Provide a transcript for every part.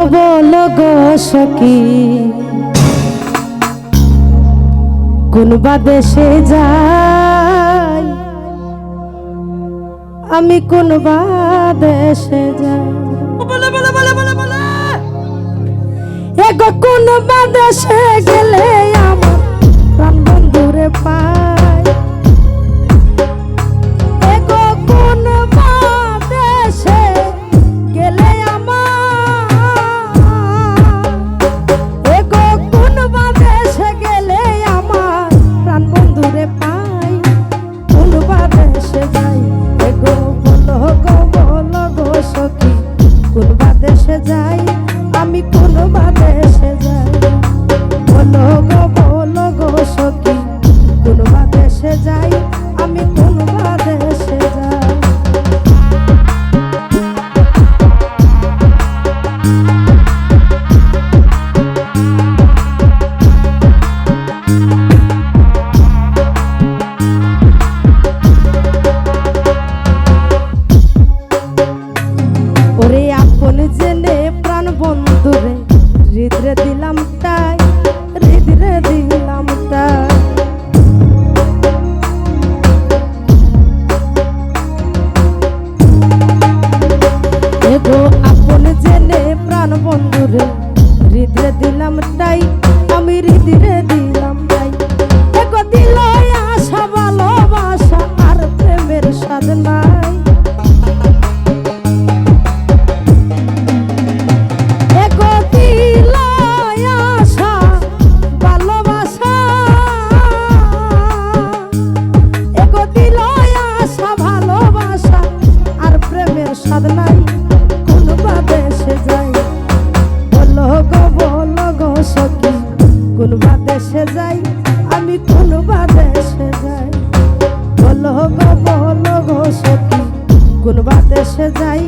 বলো গো সখী কোন বা দেশে যাই আমি কোন বা দেশে যাই এগো কোন বা দেশে গেলে আমার প্রাণ বন্ধুরে পাই এগো কোন বা দেশে গেলে যাই আমি কোন বা দেশে যাই বলো গো সখী কোন বা দেশে যাই আমি কোন বা দেশে যাই ওরে আপন জেনে প্রাণ বন্ধুরে হৃদরে দিলাম তাই হৃদরে দিলাম তাই এগো আপন জেনে প্রাণ বন্ধুরে হৃদরে দিলাম তাই আমি হৃদরে দিলাম তাই এগো দিল আশা ভালোবাসা আর প্রেমের স্বাদ নাই স্বাদ নাই কোন বা দেশে যাই বলো গো সখী কোন বা দেশে যাই আমি কোন বা দেশে যাই বলো গো সখী কোন বা দেশে যাই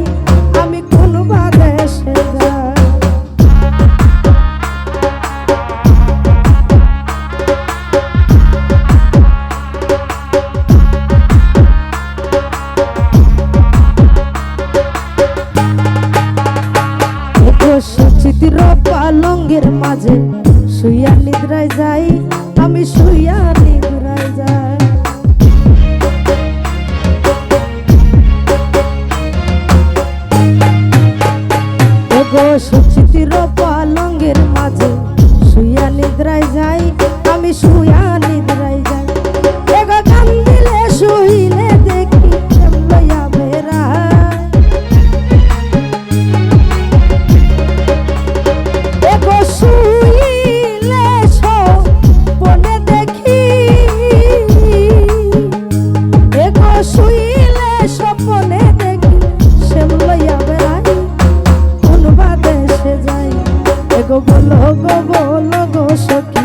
আমি কোন বা দেশে যাই সুচিতির পালঙ্গের মাঝে শুইয়া নিদ্রায় যাই আমি শুইয়া নিদ্রায় যাই গো সুচিতির পালঙ্গের মাঝে শুইয়া নিদ্রায় যাই আমি শুইয়া নিদ্রায় যাই এগো গান দিলে শুইলে দেখি লইয়া বেড়া শুইলে স্বপ্নে দেখি এগো শুইলে স্বপ্নে দেখি শ্যাম লইয়া বেড়াই কোন বা দেশে যাই এগো বলো গো সখী